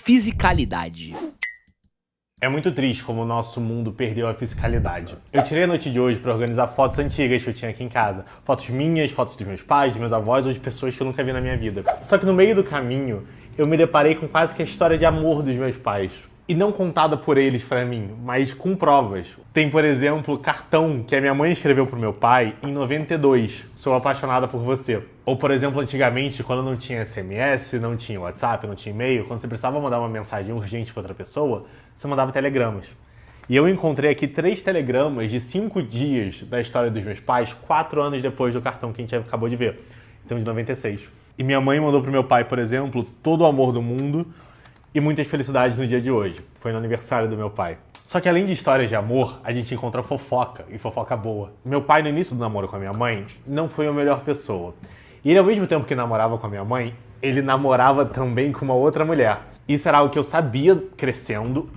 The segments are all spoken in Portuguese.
fisicalidade. É muito triste como o nosso mundo perdeu a fisicalidade. Eu tirei a noite de hoje para organizar fotos antigas que eu tinha aqui em casa. Fotos minhas, fotos dos meus pais, dos meus avós ou de pessoas que eu nunca vi na minha vida. Só que no meio do caminho, eu me deparei com quase que a história de amor dos meus pais. E não contada por eles pra mim, mas com provas. Tem, por exemplo, cartão que a minha mãe escreveu pro meu pai em 92. Sou apaixonada por você. Ou, por exemplo, antigamente, quando não tinha SMS, não tinha WhatsApp, não tinha e-mail, quando você precisava mandar uma mensagem urgente pra outra pessoa, você mandava telegramas. E eu encontrei aqui 3 telegramas de 5 dias da história dos meus pais, 4 anos depois do cartão que a gente acabou de ver. Então, de 96. E minha mãe mandou pro meu pai, por exemplo, todo o amor do mundo e muitas felicidades no dia de hoje. Foi no aniversário do meu pai. Só que além de histórias de amor, a gente encontra fofoca, e fofoca boa. Meu pai, no início do namoro com a minha mãe, não foi a melhor pessoa. E ele, ao mesmo tempo que namorava com a minha mãe, ele namorava também com uma outra mulher. Isso era algo que eu sabia crescendo,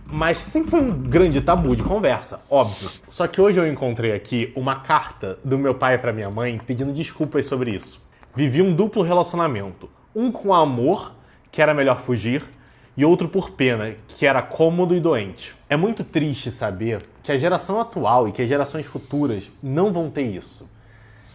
mas sempre foi um grande tabu de conversa, óbvio. Só que hoje eu encontrei aqui uma carta do meu pai pra minha mãe pedindo desculpas sobre isso. Vivi um duplo relacionamento. Um com amor, que era melhor fugir, e outro por pena, que era cômodo e doente. É muito triste saber que a geração atual e que as gerações futuras não vão ter isso.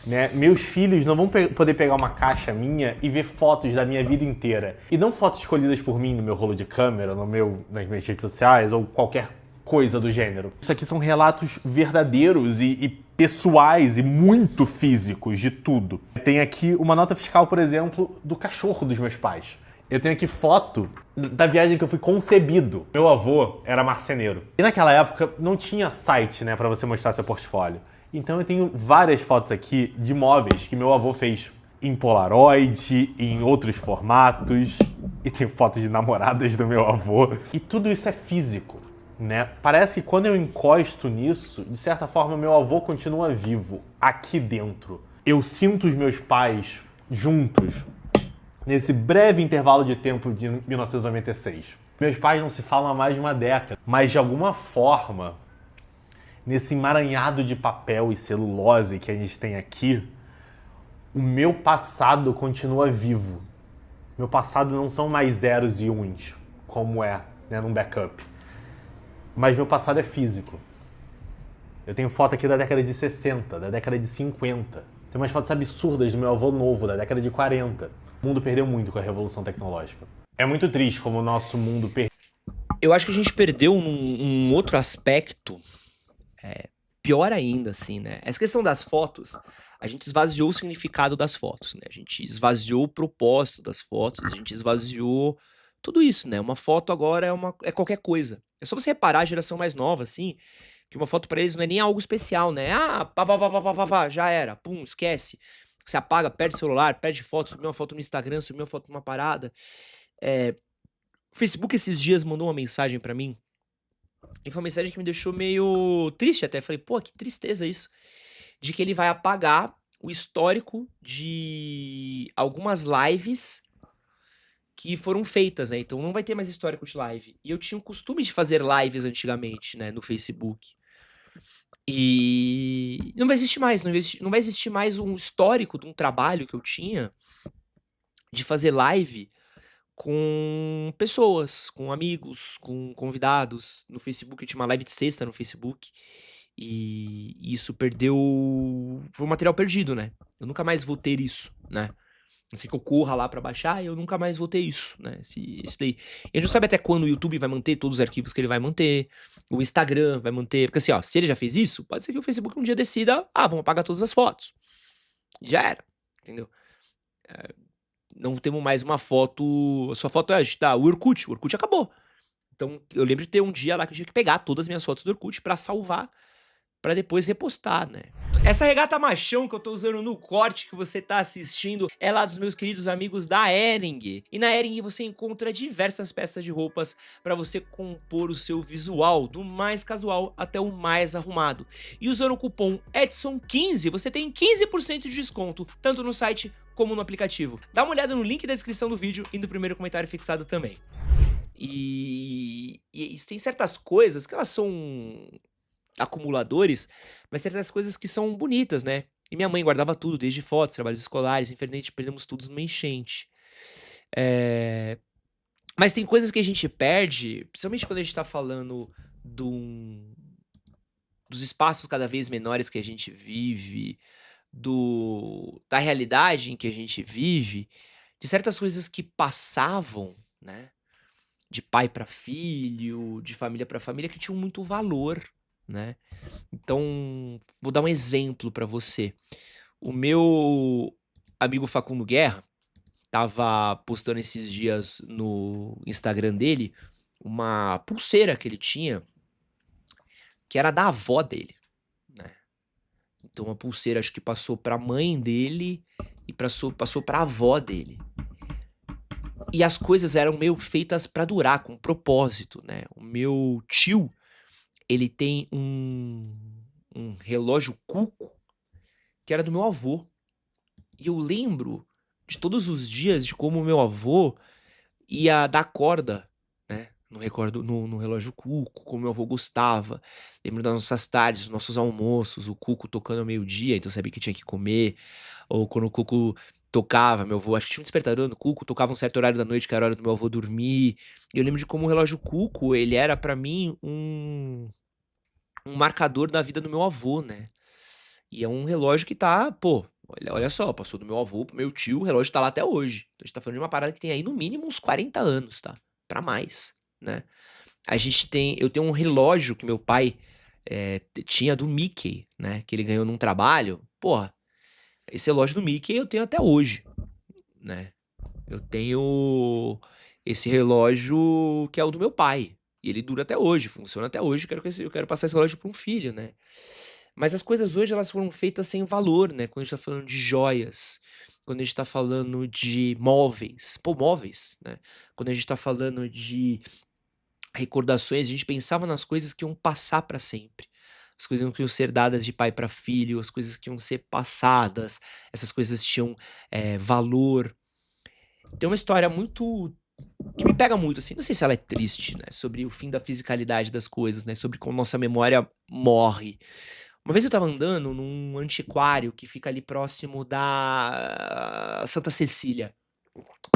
Né? Meus filhos não vão poder pegar uma caixa minha e ver fotos da minha vida inteira. E não fotos escolhidas por mim no meu rolo de câmera, nas minhas redes sociais ou qualquer coisa do gênero. Isso aqui são relatos verdadeiros e pessoais e muito físicos de tudo. Tem aqui uma nota fiscal, por exemplo, do cachorro dos meus pais. Eu tenho aqui foto da viagem que eu fui concebido. Meu avô era marceneiro. E naquela época não tinha site, né, para você mostrar seu portfólio. Então eu tenho várias fotos aqui de móveis que meu avô fez em Polaroid, em outros formatos. E tem fotos de namoradas do meu avô. E tudo isso é físico, né? Parece que quando eu encosto nisso, de certa forma meu avô continua vivo, aqui dentro. Eu sinto os meus pais juntos, nesse breve intervalo de tempo de 1996. Meus pais não se falam há mais de uma década, mas de alguma forma, nesse emaranhado de papel e celulose que a gente tem aqui, o meu passado continua vivo. Meu passado não são mais zeros e uns, como é, né, num backup. Mas meu passado é físico. Eu tenho foto aqui da década de 60, da década de 50. Tem umas fotos absurdas do meu avô novo, da década de 40. O mundo perdeu muito com a revolução tecnológica. É muito triste como o nosso mundo perdeu. Eu acho que a gente perdeu um outro aspecto, pior ainda, assim, né? Essa questão das fotos, a gente esvaziou o significado das fotos, né? A gente esvaziou o propósito das fotos, a gente esvaziou tudo isso, né? Uma foto agora é qualquer coisa. É só você reparar a geração mais nova, assim, que uma foto pra eles não é nem algo especial, né? Ah, pá, já era, pum, esquece. Você apaga, perde o celular, perde foto, subiu uma foto no Instagram, subiu uma foto numa parada. O Facebook esses dias mandou uma mensagem pra mim, e foi uma mensagem que me deixou meio triste até. Falei, pô, que tristeza isso. De que ele vai apagar o histórico de algumas lives que foram feitas, né? Então não vai ter mais histórico de live. E eu tinha o costume de fazer lives antigamente, né, no Facebook. E não vai existir mais, não vai existir mais um histórico de um trabalho que eu tinha de fazer live com pessoas, com amigos, com convidados. No Facebook, eu tinha uma live de sexta no Facebook. E isso perdeu. Foi um material perdido, né? Eu nunca mais vou ter isso, né? Assim que eu corra lá pra baixar, eu nunca mais vou ter isso, né? Isso daí. E a gente não sabe até quando o YouTube vai manter todos os arquivos que ele vai manter, o Instagram vai manter. Porque assim, ó, se ele já fez isso, pode ser que o Facebook um dia decida, vamos apagar todas as fotos. Já era, entendeu? Não temos mais uma foto. A sua foto é o Orkut. O Orkut acabou. Então, eu lembro de ter um dia lá que eu tive que pegar todas as minhas fotos do Orkut pra salvar, pra depois repostar, né? Essa regata machão que eu tô usando no corte que você tá assistindo é lá dos meus queridos amigos da Hering. E na Hering você encontra diversas peças de roupas pra você compor o seu visual, do mais casual até o mais arrumado. E usando o cupom Edson15 você tem 15% de desconto, tanto no site como no aplicativo. Dá uma olhada no link da descrição do vídeo e no primeiro comentário fixado também. E tem certas coisas que elas são acumuladores, mas tem certas coisas que são bonitas, né? E minha mãe guardava tudo, desde fotos, trabalhos escolares, infelizmente perdemos tudo numa enchente. Mas tem coisas que a gente perde, principalmente quando a gente tá falando de um dos espaços cada vez menores que a gente vive, da realidade em que a gente vive, de certas coisas que passavam, né, de pai para filho, de família para família, que tinham muito valor, né. Então, vou dar um exemplo para você. O meu amigo Facundo Guerra tava postando esses dias no Instagram dele uma pulseira que ele tinha, que era da avó dele, né. Então a pulseira acho que passou pra mãe dele e passou pra avó dele. E as coisas eram meio feitas pra durar, com propósito, né. O meu tio, ele tem um relógio Cuco que era do meu avô. E eu lembro de todos os dias de como o meu avô ia dar corda, né, no relógio Cuco, como meu avô gostava. Lembro das nossas tardes, dos nossos almoços, o Cuco tocando ao meio-dia, então eu sabia que tinha que comer. Ou quando o Cuco tocava, meu avô acho que tinha um despertador no Cuco, tocava um certo horário da noite, que era a hora do meu avô dormir. E eu lembro de como o relógio Cuco, ele era pra mim um marcador da vida do meu avô, né. E é um relógio que tá, pô, olha só, passou do meu avô para meu tio, o relógio tá lá até hoje. Então a gente tá falando de uma parada que tem aí no mínimo uns 40 anos, tá, pra mais, né. Eu tenho um relógio que meu pai, tinha do Mickey, né, que ele ganhou num trabalho. Porra, esse relógio do Mickey eu tenho até hoje, né. Eu tenho esse relógio que é o do meu pai, e ele dura até hoje, funciona até hoje, eu quero passar esse relógio para um filho, né. Mas as coisas hoje elas foram feitas sem valor, né, quando a gente tá falando de joias, quando a gente tá falando de móveis, pô, móveis, né, quando a gente tá falando de recordações, a gente pensava nas coisas que iam passar pra sempre. As coisas que iam ser dadas de pai pra filho, as coisas que iam ser passadas, essas coisas tinham, valor. Tem uma história muito que me pega muito, assim, não sei se ela é triste, né, sobre o fim da fisicalidade das coisas, né, sobre como nossa memória morre. Uma vez eu estava andando num antiquário que fica ali próximo da Santa Cecília,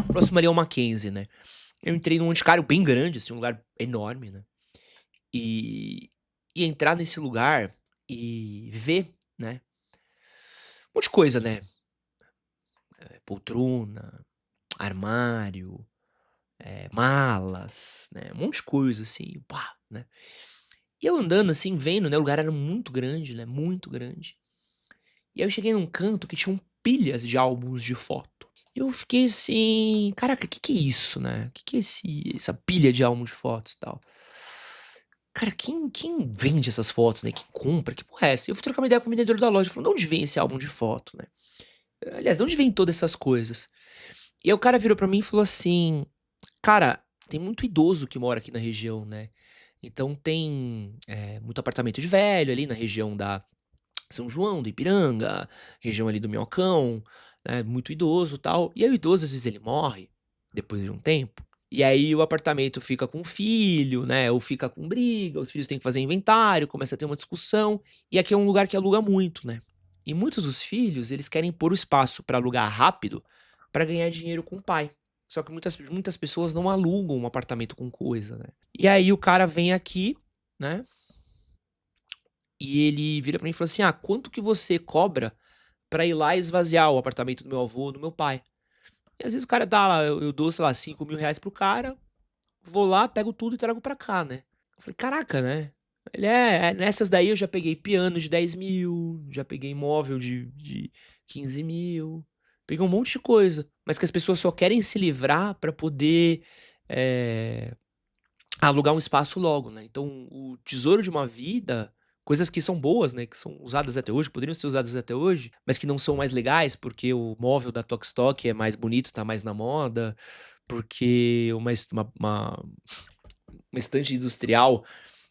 próximo ali ao Mackenzie, né. Eu entrei num antiquário bem grande, assim, um lugar enorme, né, e entrar nesse lugar e ver, né, um monte de coisa, né, poltrona, armário, malas, né, um monte de coisa, assim, pá, né. E eu andando, assim, vendo, né, o lugar era muito grande, né, muito grande. E aí eu cheguei num canto que tinham pilhas de álbuns de foto. Eu fiquei assim: "Caraca, que é isso, né? Que é essa pilha de álbum de fotos e tal?". Cara, quem vende essas fotos, né, quem compra, que porra é essa? Eu fui trocar uma ideia com o vendedor da loja, falou: "De onde vem esse álbum de foto, né? Aliás, de onde vem todas essas coisas?". E aí o cara virou pra mim e falou assim: "Cara, tem muito idoso que mora aqui na região, né, então tem, muito apartamento de velho ali na região da São João, do Ipiranga, região ali do Minhocão, né, muito idoso, tal. E aí o idoso, às vezes, ele morre, depois de um tempo, e aí o apartamento fica com filho, né, ou fica com briga, os filhos têm que fazer inventário, começa a ter uma discussão, e aqui é um lugar que aluga muito, né. E muitos dos filhos, eles querem pôr o espaço para alugar rápido, para ganhar dinheiro com o pai. Só que muitas pessoas não alugam um apartamento com coisa, né. E aí o cara vem aqui, né, e ele vira pra mim e fala assim: "Ah, quanto que você cobra pra ir lá e esvaziar o apartamento do meu avô, do meu pai?". E às vezes o cara dá lá, eu dou, sei lá, R$ 5.000 para o cara, vou lá, pego tudo e trago pra cá, né. Eu falei: "Caraca, né". Ele: nessas daí eu já peguei piano de 10.000, já peguei móvel de 15.000, peguei um monte de coisa, mas que as pessoas só querem se livrar pra poder, eh, alugar um espaço logo, né. Então o tesouro de uma vida, coisas que são boas, né, que são usadas até hoje, poderiam ser usadas até hoje, mas que não são mais legais, porque o móvel da Tok é mais bonito, tá mais na moda, porque uma estante industrial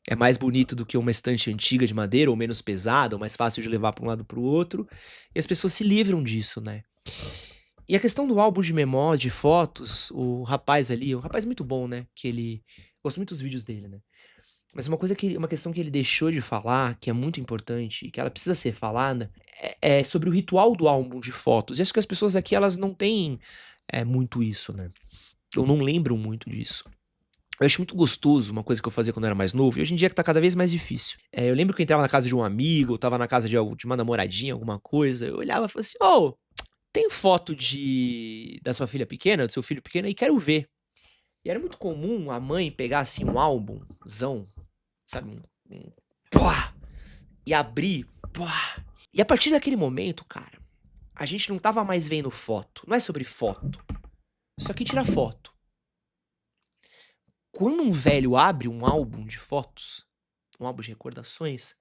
é mais bonito do que uma estante antiga de madeira, ou menos pesada, ou mais fácil de levar para um lado para o outro, e as pessoas se livram disso, né. E a questão do álbum de memória, de fotos, o rapaz ali, um rapaz muito bom, né, que ele gosto muito dos vídeos dele, né. Mas uma questão que ele deixou de falar, que é muito importante, e que ela precisa ser falada, é sobre o ritual do álbum de fotos. E acho que as pessoas aqui elas não têm, muito isso, né. Eu não lembro muito disso. Eu acho muito gostoso uma coisa que eu fazia quando eu era mais novo, e hoje em dia que tá cada vez mais difícil. Eu lembro que eu entrava na casa de um amigo, eu tava na casa de uma namoradinha, alguma coisa, eu olhava e falava assim: "Ô, tem foto da sua filha pequena, do seu filho pequeno aí? Quero ver". E era muito comum a mãe pegar, assim, um álbumzão, sabe, pá, e abrir, pá. E a partir daquele momento, cara, a gente não tava mais vendo foto, não é sobre foto, isso aqui tira foto. Quando um velho abre um álbum de fotos, um álbum de recordações,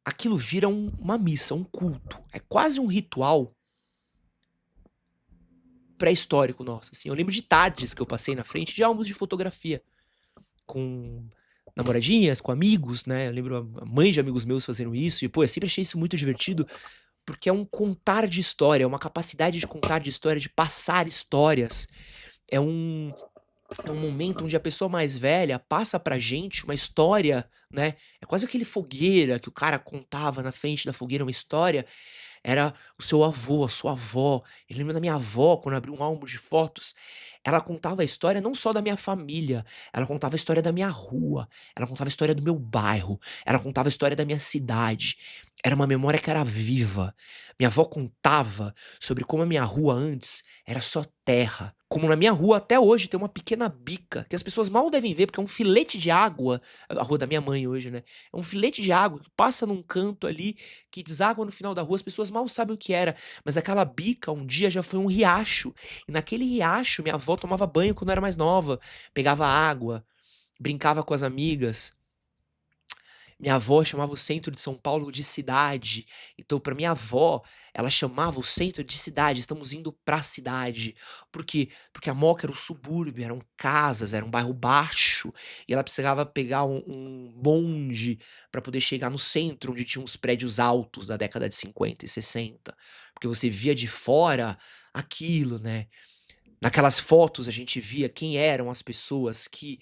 aquilo vira uma missa, um culto. É quase um ritual pré-histórico nosso, assim. Eu lembro de tardes que eu passei na frente de álbuns de fotografia com namoradinhas, com amigos, né? Eu lembro a mãe de amigos meus fazendo isso. E, pô, eu sempre achei isso muito divertido, porque é um contar de história, é uma capacidade de contar de história, de passar histórias. É um momento onde a pessoa mais velha passa pra gente uma história, né? É quase aquele fogueira que o cara contava na frente da fogueira uma história. Era o seu avô, a sua avó. Eu lembro da minha avó, quando abriu um álbum de fotos, ela contava a história não só da minha família, ela contava a história da minha rua, ela contava a história do meu bairro, ela contava a história da minha cidade. Era uma memória que era viva. Minha avó contava sobre como a minha rua antes era só terra. Como na minha rua até hoje tem uma pequena bica, que as pessoas mal devem ver, porque é um filete de água, a rua da minha mãe hoje, né? É um filete de água que passa num canto ali, que deságua no final da rua, as pessoas mal sabem o que era, mas aquela bica um dia já foi um riacho, e naquele riacho minha avó tomava banho quando era mais nova, pegava água, brincava com as amigas. Minha avó chamava o centro de São Paulo de cidade. Então, para minha avó, ela chamava o centro de cidade. Estamos indo pra cidade. Por quê? Porque a Moca era um subúrbio, eram casas, era um bairro baixo. E ela precisava pegar um bonde para poder chegar no centro, onde tinha uns prédios altos da década de 50 e 60. Porque você via de fora aquilo, né? Naquelas fotos a gente via quem eram as pessoas que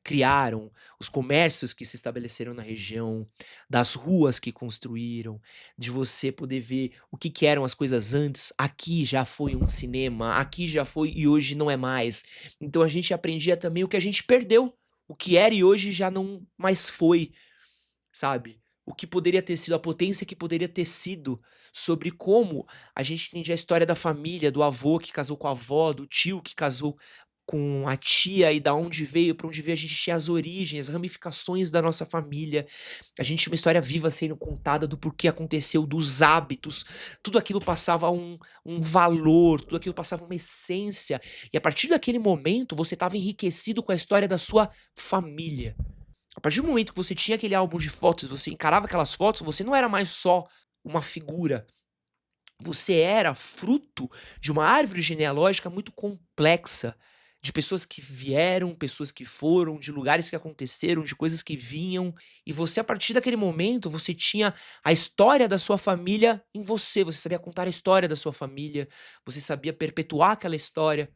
criaram, os comércios que se estabeleceram na região, das ruas que construíram, de você poder ver o que que eram as coisas antes. Aqui já foi um cinema, aqui já foi e hoje não é mais. Então a gente aprendia também o que a gente perdeu, o que era e hoje já não mais foi, sabe? O que poderia ter sido, a potência que poderia ter sido, sobre como a gente entendia a história da família, do avô que casou com a avó, do tio que casou com a tia e da onde veio, pra onde veio, a gente tinha as origens, as ramificações da nossa família. A gente tinha uma história viva sendo contada do porquê aconteceu, dos hábitos. Tudo aquilo passava um valor, tudo aquilo passava uma essência. E a partir daquele momento, você estava enriquecido com a história da sua família. A partir do momento que você tinha aquele álbum de fotos, você encarava aquelas fotos, você não era mais só uma figura. Você era fruto de uma árvore genealógica muito complexa, de pessoas que vieram, pessoas que foram, de lugares que aconteceram, de coisas que vinham. E você, a partir daquele momento, você tinha a história da sua família em você. Você sabia contar a história da sua família, você sabia perpetuar aquela história.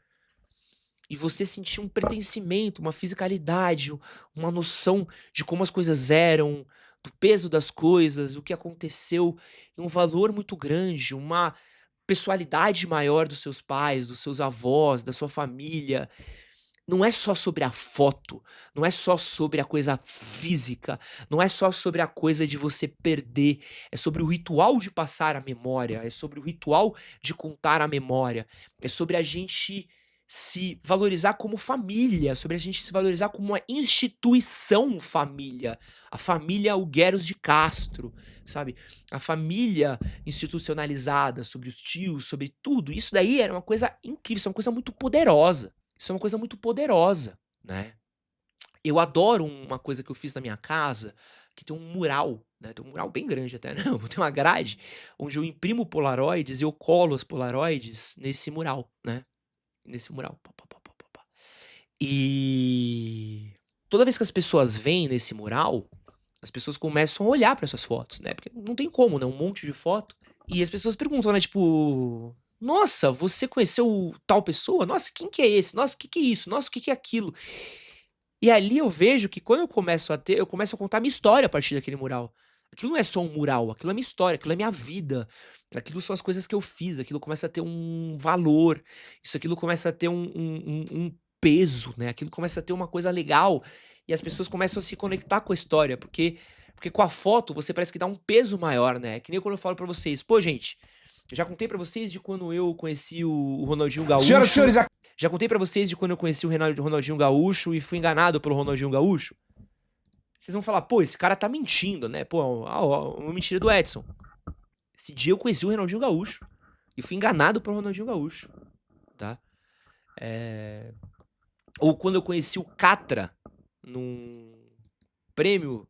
E você sentia um pertencimento, uma fisicalidade, uma noção de como as coisas eram, do peso das coisas, o que aconteceu, e um valor muito grande, uma pessoalidade maior dos seus pais, dos seus avós, da sua família. Não é só sobre a foto, não é só sobre a coisa física, não é só sobre a coisa de você perder, é sobre o ritual de passar a memória, é sobre o ritual de contar a memória, é sobre a gente se valorizar como família, sobre a gente se valorizar como uma instituição família. A família Algueros de Castro, sabe? A família institucionalizada, sobre os tios, sobre tudo. Isso daí era uma coisa incrível, isso é uma coisa muito poderosa. Isso é uma coisa muito poderosa, né? Eu adoro uma coisa que eu fiz na minha casa, que tem um mural, né? Tem um mural bem grande até, né? Tem uma grade onde eu imprimo polaroids e eu colo as polaroids nesse mural, né? Nesse mural. Pá, pá, pá, pá, pá, pá. E toda vez que as pessoas veem nesse mural, as pessoas começam a olhar para essas fotos, né? Porque não tem como, né? Um monte de foto. E as pessoas perguntam, né? Tipo, nossa, você conheceu tal pessoa? Nossa, quem que é esse? Nossa, o que que é isso? Nossa, o que que é aquilo? E ali eu vejo que quando eu começo a contar a minha história a partir daquele mural. Aquilo não é só um mural, aquilo é minha história, aquilo é minha vida, aquilo são as coisas que eu fiz, aquilo começa a ter um valor, isso aquilo começa a ter um peso, né, aquilo começa a ter uma coisa legal, e as pessoas começam a se conectar com a história, porque com a foto você parece que dá um peso maior, né, que nem quando eu falo pra vocês: "Pô gente, eu já contei pra vocês de quando eu conheci o Ronaldinho Senhoras e Gaúcho, senhores, já contei pra vocês de quando eu conheci o Ronaldinho Gaúcho e fui enganado pelo Ronaldinho Gaúcho". Vocês vão falar: "Pô, esse cara tá mentindo, né, pô, uma mentira do Edson". Esse dia eu conheci o Ronaldinho Gaúcho e fui enganado pelo Ronaldinho Gaúcho, tá. Ou quando eu conheci o Catra num prêmio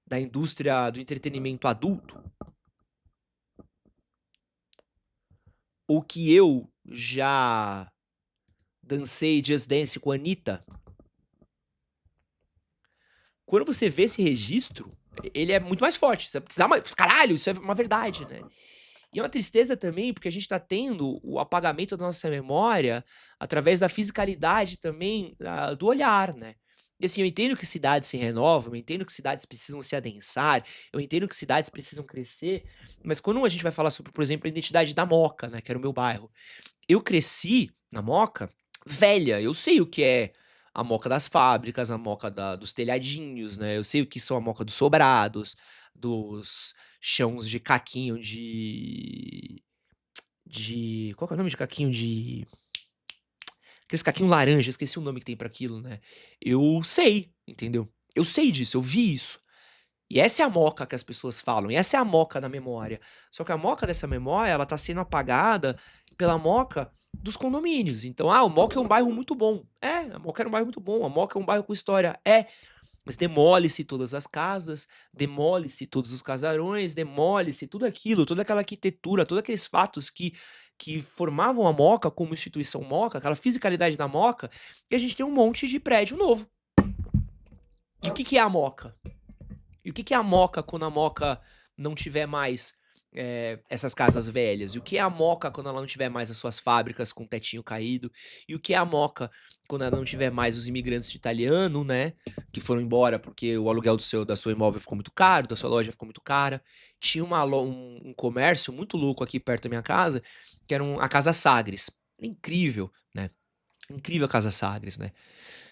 da indústria do entretenimento adulto, ou que eu já dancei Just Dance com a Anitta. Quando você vê esse registro, ele é muito mais forte. Você dá uma caralho, isso é uma verdade, né. E é uma tristeza também, porque a gente tá tendo o apagamento da nossa memória através da fisicalidade também, do olhar, né. E assim, eu entendo que cidades se renovam, eu entendo que cidades precisam se adensar, eu entendo que cidades precisam crescer, mas quando a gente vai falar sobre, por exemplo, a identidade da Moca, né, que era o meu bairro. Eu cresci na Moca velha, eu sei o que é a Moca das fábricas, a Moca dos telhadinhos, né, eu sei o que são a Moca dos sobrados, dos chãos de caquinho de qual que é o nome de caquinho de aqueles caquinho laranja, esqueci o nome que tem pra aquilo, né. Eu sei, entendeu. Eu sei disso, eu vi isso. E essa é a Moca que as pessoas falam, e essa é a Moca da memória. Só que a Moca dessa memória, ela tá sendo apagada pela Moca dos condomínios. Então, o Moca é um bairro muito bom. É, a Moca era um bairro muito bom, a Moca é um bairro com história. É, mas demole-se todas as casas, demole-se todos os casarões, demole-se tudo aquilo, toda aquela arquitetura, todos aqueles fatos que formavam a Moca como instituição Moca, aquela fisicalidade da Moca, e a gente tem um monte de prédio novo. E o que que é a Moca? E o que que é a Moca quando a Moca não tiver mais, essas casas velhas? E o que é a Moca quando ela não tiver mais as suas fábricas com tetinho caído? E o que é a Moca quando ela não tiver mais os imigrantes de italiano, né, que foram embora porque o aluguel da sua imóvel ficou muito caro, da sua loja ficou muito cara. Tinha um comércio muito louco aqui perto da minha casa, que era a Casa Sagres. Incrível, né, incrível a Casa Sagres, né.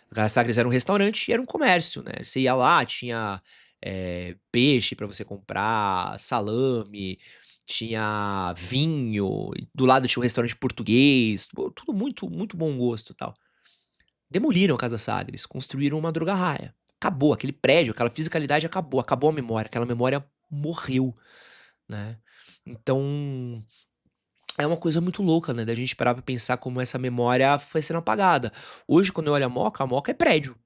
A Casa Sagres era um restaurante e era um comércio, né. Você ia lá, tinha, peixe pra você comprar, salame, tinha vinho, e do lado tinha um restaurante português, pô, tudo muito muito bom gosto, e tal. Demoliram a Casa Sagres, construíram uma droga-raia. Acabou, aquele prédio, aquela fisicalidade acabou, acabou a memória, aquela memória morreu, né. Então, é uma coisa muito louca, né, da gente parar pra pensar como essa memória foi sendo apagada. Hoje, quando eu olho a Moca é prédio.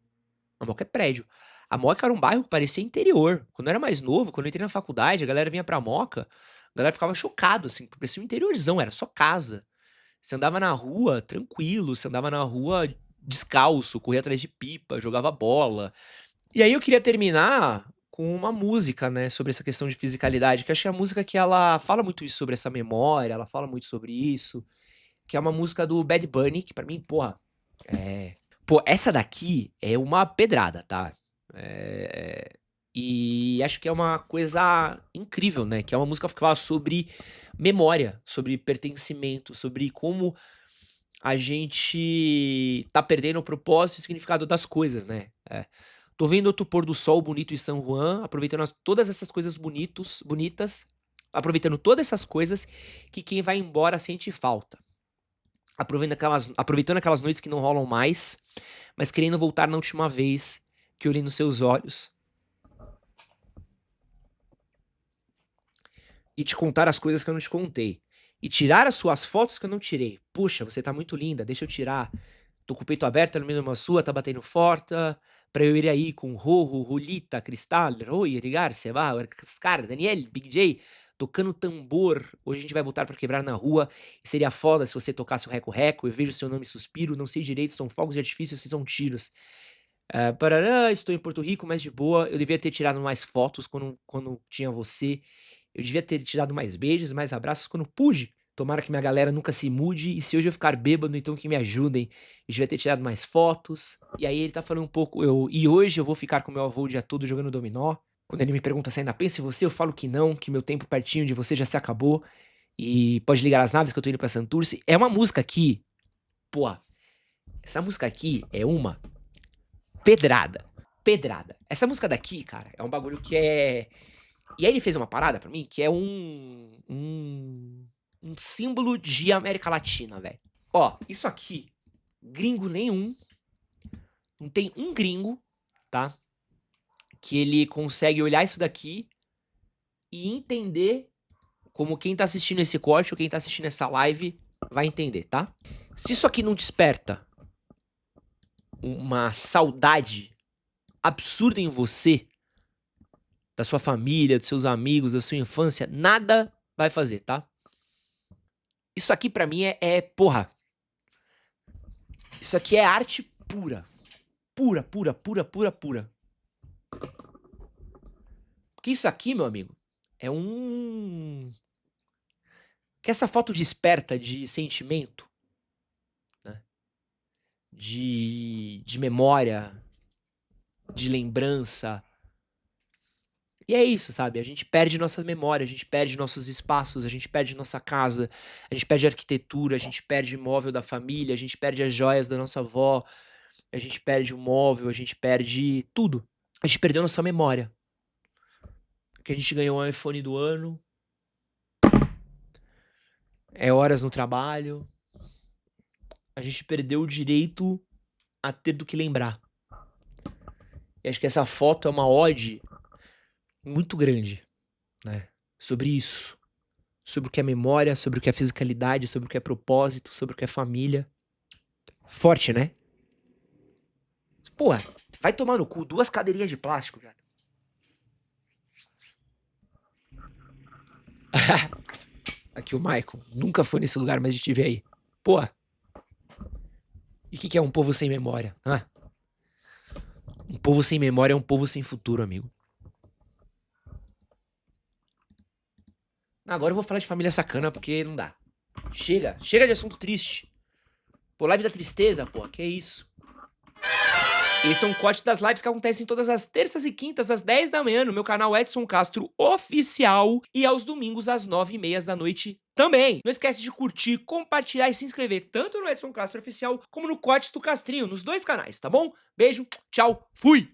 A Moca é prédio. A Moca era um bairro que parecia interior. Quando eu era mais novo, quando eu entrei na faculdade, a galera vinha pra Moca, a galera ficava chocado, assim, porque parecia um interiorzão, era só casa. Você andava na rua tranquilo, você andava na rua descalço, corria atrás de pipa, jogava bola. E aí eu queria terminar com uma música, né, sobre essa questão de fisicalidade, que eu acho que é a música que ela fala muito isso sobre essa memória, ela fala muito sobre isso, que é uma música do Bad Bunny, que pra mim, porra, é pô, essa daqui é uma pedrada, tá. Eh, e acho que é uma coisa incrível, né, que é uma música que fala sobre memória, sobre pertencimento, sobre como a gente tá perdendo o propósito e o significado das coisas, né. Tô vendo outro pôr do sol bonito em São Juan, aproveitando todas essas coisas bonitas, aproveitando todas essas coisas que quem vai embora sente falta. Aproveitando aquelas noites que não rolam mais, mas querendo voltar na última vez que eu olhei nos seus olhos e te contar as coisas que eu não te contei. E tirar as suas fotos que eu não tirei. Puxa, você tá muito linda, deixa eu tirar. Tô com o peito aberto no meio de uma sua, tá batendo forte. Pra eu ir aí com Rojo, Rolita, Cristal, Roy, Edgar, Seba, Scar, Daniel, Big J, tocando tambor. Hoje a gente vai botar pra quebrar na rua. E seria foda se você tocasse o reco-reco. Eu vejo seu nome e suspiro, não sei direito, são fogos de artifício, se são tiros. Parará, estou em Porto Rico, mas de boa. Eu devia ter tirado mais fotos quando tinha você. Eu devia ter te dado mais beijos, mais abraços quando pude. Tomara que minha galera nunca se mude. E se hoje eu ficar bêbado, então que me ajudem. Eu devia ter tirado mais fotos. E aí ele tá falando um pouco. E hoje eu vou ficar com meu avô o dia todo jogando dominó. Quando ele me pergunta se ainda penso em você, eu falo que não, que meu tempo pertinho de você já se acabou. E pode ligar as naves que eu tô indo pra Santurce. É uma música aqui. Pô, essa música aqui é uma pedrada. Pedrada. Essa música daqui, cara, é um bagulho que é. E aí ele fez uma parada pra mim que é um símbolo de América Latina, velho. Ó, isso aqui, gringo nenhum, não tem um gringo, tá? Que ele consegue olhar isso daqui e entender como quem tá assistindo esse corte ou quem tá assistindo essa live vai entender, tá? Se isso aqui não desperta uma saudade absurda em você, da sua família, dos seus amigos, da sua infância, nada vai fazer, tá? Isso aqui pra mim porra. Isso aqui é arte pura. Pura, pura, pura, pura, pura. Porque isso aqui, meu amigo, é um... Que essa foto desperta de sentimento, né? De memória, de lembrança. E é isso, sabe? A gente perde nossa memória, a gente perde nossos espaços, a gente perde nossa casa, a gente perde a arquitetura, a gente perde o móvel da família, a gente perde as joias da nossa avó, a gente perde o móvel, a gente perde tudo. A gente perdeu nossa memória. Que a gente ganhou um iPhone do ano. É horas no trabalho. A gente perdeu o direito a ter do que lembrar. E acho que essa foto é uma ode muito grande, né? Sobre isso. Sobre o que é memória, sobre o que é fisicalidade, sobre o que é propósito, sobre o que é família. Forte, né? Pô, vai tomar no cu, 2 cadeirinhas de plástico, cara. Aqui o Michael. Nunca foi nesse lugar, mas estive aí. Pô. E o que é um povo sem memória? Um povo sem memória é um povo sem futuro, amigo. Agora eu vou falar de família sacana, porque não dá. Chega de assunto triste. Pô, live da tristeza, pô, que isso? Esse é um corte das lives que acontecem todas as terças e quintas, às 10 da manhã, no meu canal Edson Castro Oficial, e aos domingos, às 9h30 da noite também. Não esquece de curtir, compartilhar e se inscrever, tanto no Edson Castro Oficial, como no Cortes do Castrinho, nos 2 canais, tá bom? Beijo, tchau, fui!